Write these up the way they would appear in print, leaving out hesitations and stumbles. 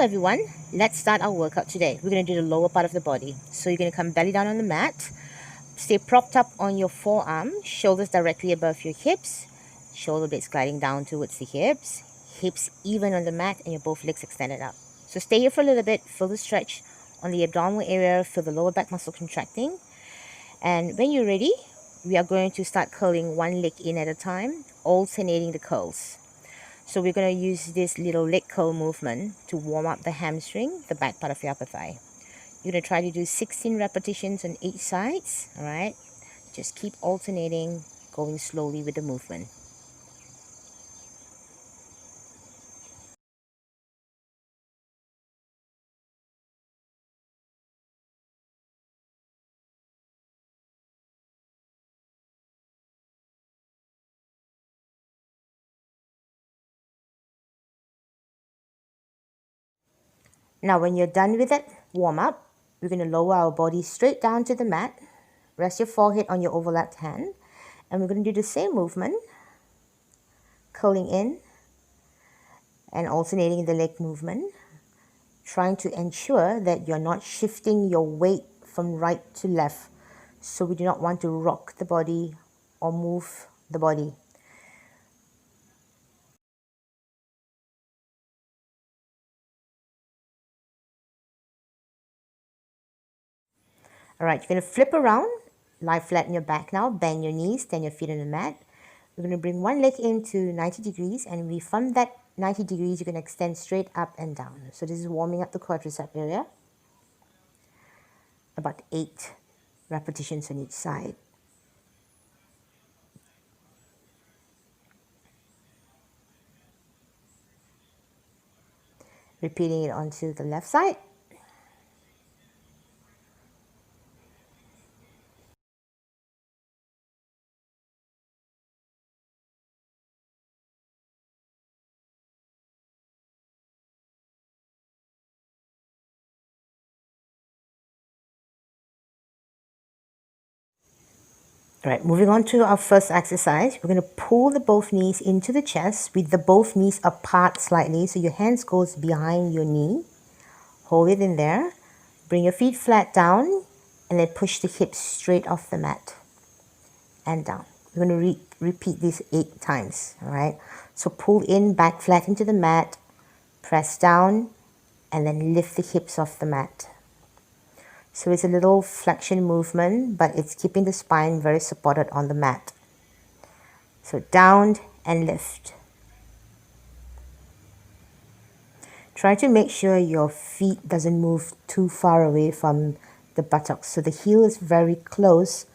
everyone, let's start our workout today. We're going to do the lower part of the body. So you're going to come belly down on the mat, stay propped up on your forearm, shoulders directly above your hips, shoulder blades gliding down towards the hips even on the mat, and your both legs extended out. So stay here for a little bit, feel the stretch on the abdominal area, feel the lower back muscle contracting. And when you're ready, we are going to start curling one leg in at a time, alternating the curls. So we're going to use this little leg curl movement to warm up the hamstring, the back part of your upper thigh. You're going to try to do 16 repetitions on each side, all right? Just keep alternating, going slowly with the movement. Now, when you're done with that warm up, we're going to lower our body straight down to the mat. Rest your forehead on your overlapped hand. And we're going to do the same movement, curling in and alternating the leg movement, trying to ensure that you're not shifting your weight from right to left. So we do not want to rock the body or move the body. All right, you're going to flip around, lie flat on your back now, bend your knees, stand your feet on the mat. We're going to bring one leg into 90 degrees, and from that 90 degrees, you're going to extend straight up and down. So this is warming up the quadricep area. About 8 repetitions on each side. Repeating it onto the left side. All right, moving on to our first exercise. We're going to pull the both knees into the chest with the both knees apart slightly. So your hands goes behind your knee. Hold it in there. Bring your feet flat down and then push the hips straight off the mat and down. We're going to repeat this 8 times, all right? So pull in, back flat into the mat, press down, and then lift the hips off the mat. So it's a little flexion movement, but it's keeping the spine very supported on the mat. So down and lift. Try to make sure your feet doesn't move too far away from the buttocks. So the heel is very close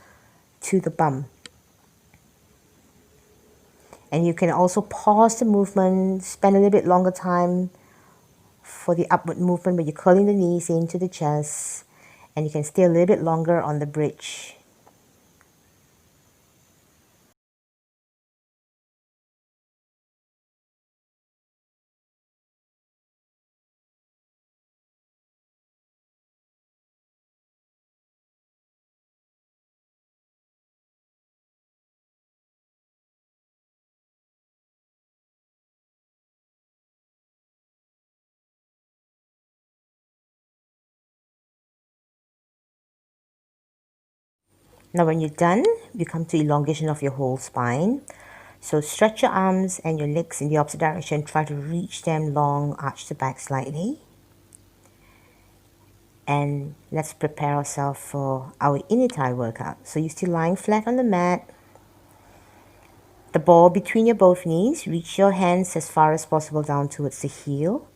to the bum. And you can also pause the movement, spend a little bit longer time for the upward movement where you're curling the knees into the chest. And you can stay a little bit longer on the bridge. Now when you're done, you come to elongation of your whole spine. So stretch your arms and your legs in the opposite direction. Try to reach them long, arch the back slightly. And let's prepare ourselves for our inner thigh workout. So you're still lying flat on the mat. The ball between your both knees. Reach your hands as far as possible down towards the heel.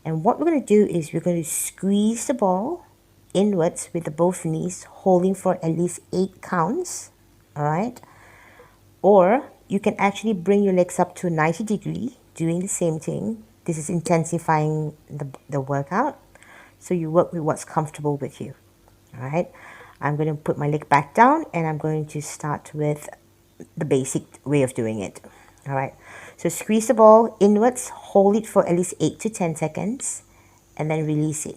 And what we're going to do is we're going to squeeze the ball inwards with the both knees, holding for at least 8 counts, all right? Or you can actually bring your legs up to 90 degrees, doing the same thing. This is intensifying the workout. So you work with what's comfortable with you, all right? I'm going to put my leg back down and I'm going to start with the basic way of doing it, all right? So squeeze the ball inwards, hold it for at least 8 to 10 seconds, and then release it.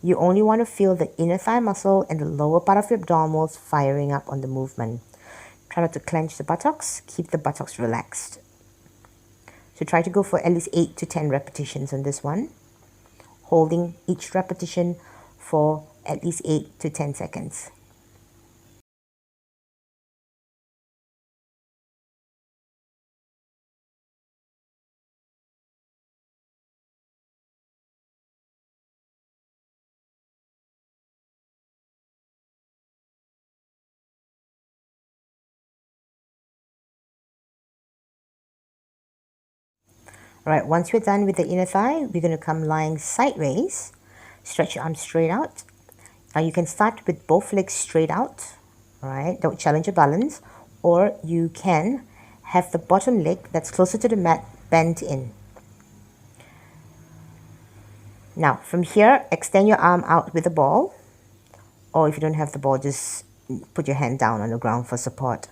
You only want to feel the inner thigh muscle and the lower part of your abdominals firing up on the movement. Try not to clench the buttocks, keep the buttocks relaxed. So try to go for at least 8 to 10 repetitions on this one. holding each repetition for at least 8 to 10 seconds. Alright, once we're done with the inner thigh, we're going to come lying sideways. Stretch your arms straight out. Now you can start with both legs straight out. Alright, don't challenge your balance. Or you can have the bottom leg that's closer to the mat bent in. Now from here, extend your arm out with the ball. Or if you don't have the ball, just put your hand down on the ground for support.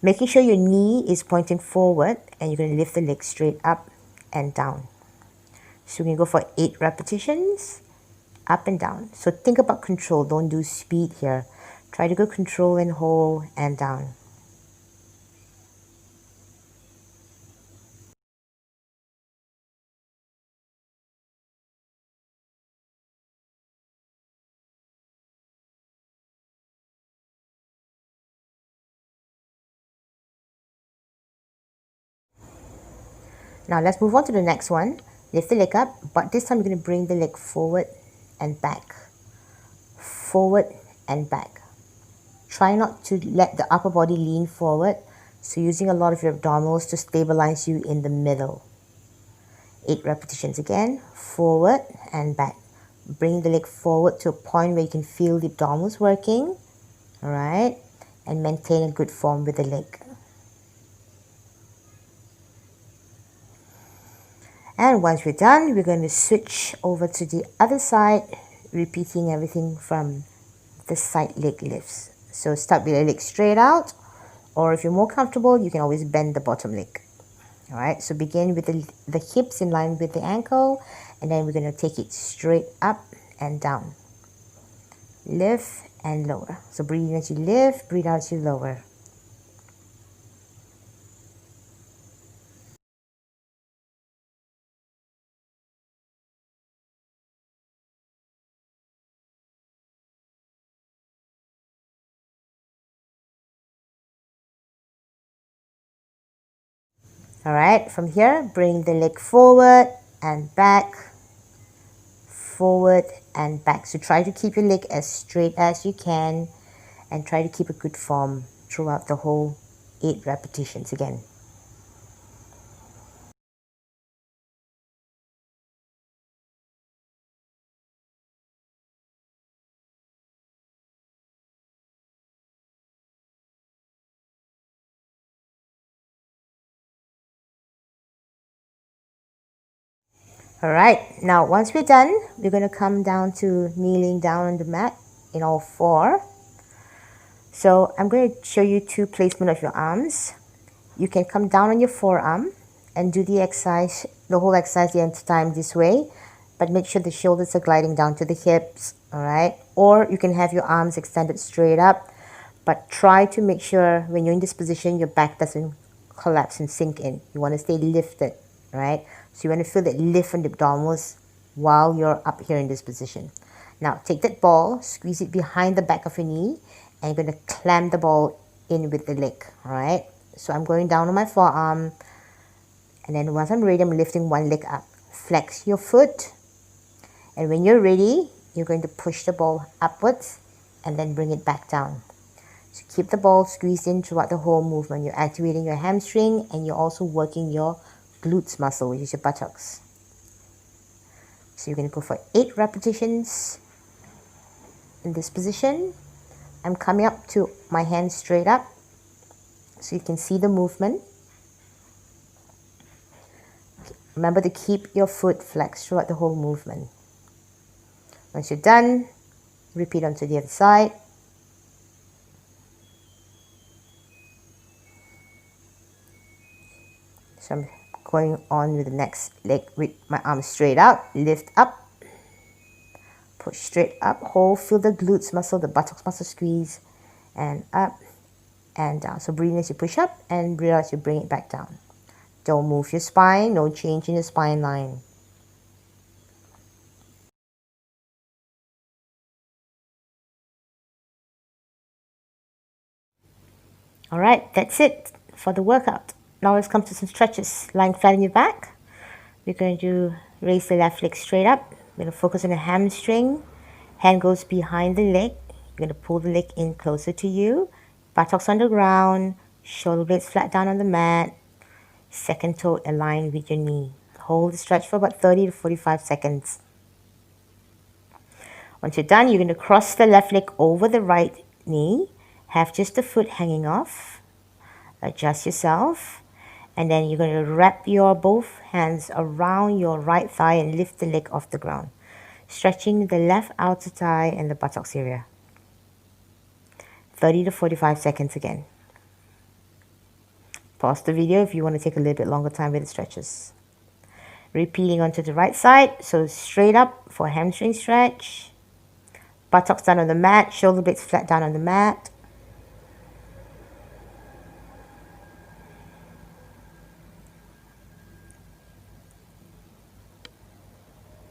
Making sure your knee is pointing forward, and you're going to lift the leg straight up and down. So we're going to go for 8 repetitions, up and down. So think about control, don't do speed here. Try to go control and hold and down. Now let's move on to the next one. Lift the leg up, but this time we're going to bring the leg forward and back. Forward and back. Try not to let the upper body lean forward, so using a lot of your abdominals to stabilize you in the middle. 8 repetitions again, forward and back. Bring the leg forward to a point where you can feel the abdominals working, alright, and maintain a good form with the leg. And once we're done, we're going to switch over to the other side, repeating everything from the side leg lifts. So start with the leg straight out, or if you're more comfortable, you can always bend the bottom leg. Alright, so begin with the hips in line with the ankle, and then we're going to take it straight up and down. Lift and lower. So breathe in as you lift, breathe out as you lower. Alright, from here, bring the leg forward and back, forward and back. So try to keep your leg as straight as you can, and try to keep a good form throughout the whole 8 repetitions again. Alright, now once we're done, we're going to come down to kneeling down on the mat in all 4. So I'm going to show you 2 placement of your arms. You can come down on your forearm and do the exercise, the whole exercise the entire time this way, but make sure the shoulders are gliding down to the hips, alright? Or you can have your arms extended straight up, but try to make sure when you're in this position, your back doesn't collapse and sink in. You want to stay lifted, right? So you want to feel that lift in the abdominals while you're up here in this position. Now take that ball, squeeze it behind the back of your knee, and you're going to clamp the ball in with the leg, alright? So I'm going down on my forearm, and then once I'm ready, I'm lifting one leg up. Flex your foot, and when you're ready, you're going to push the ball upwards and then bring it back down. So keep the ball squeezed in throughout the whole movement. You're activating your hamstring, and you're also working your glutes muscle, which is your buttocks. So you're going to go for 8 repetitions in this position. I'm coming up to my hands straight up, so you can see the movement. Remember to keep your foot flexed throughout the whole movement. Once you're done, repeat onto the other side. So I'm going on with the next leg with my arms straight out, lift up, push straight up, hold, feel the glutes muscle, the buttocks muscle squeeze, and up and down. So breathe in as you push up, and breathe out as you bring it back down. Don't move your spine, no change in the spine line. Alright, that's it for the workout. Now let's come to some stretches. Lying flat on your back. We're going to raise the left leg straight up. We're going to focus on the hamstring. Hand goes behind the leg. You're going to pull the leg in closer to you. Buttocks on the ground. Shoulder blades flat down on the mat. Second toe aligned with your knee. Hold the stretch for about 30 to 45 seconds. Once you're done, you're going to cross the left leg over the right knee. Have just the foot hanging off. Adjust yourself. And then you're going to wrap your both hands around your right thigh and lift the leg off the ground. Stretching the left outer thigh and the buttocks area. 30 to 45 seconds again. Pause the video if you want to take a little bit longer time with the stretches. Repeating onto the right side. So straight up for hamstring stretch. Buttocks down on the mat. Shoulder blades flat down on the mat.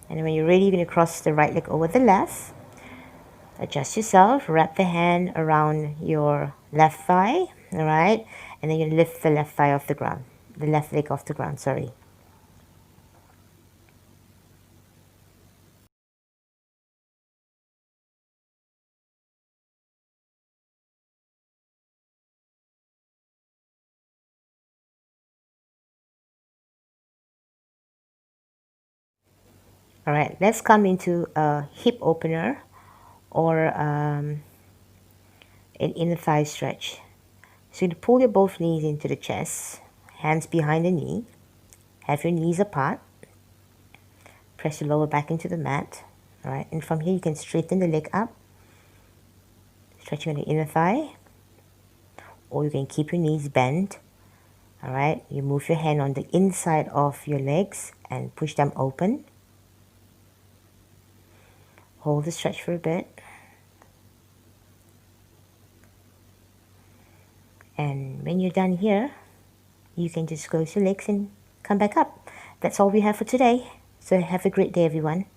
And when you're ready, you're going to cross the right leg over the left. Adjust yourself. Wrap the hand around your left thigh. Alright? And then you lift the left thigh off the ground. The left leg off the ground, sorry. Alright, let's come into a hip opener or an inner thigh stretch. So you pull your both knees into the chest, hands behind the knee, have your knees apart, press your lower back into the mat. Alright, and from here you can straighten the leg up, stretching on the inner thigh, or you can keep your knees bent. Alright, you move your hand on the inside of your legs and push them open. Hold the stretch for a bit. And when you're done here, you can just close your legs and come back up. That's all we have for today. So have a great day, everyone.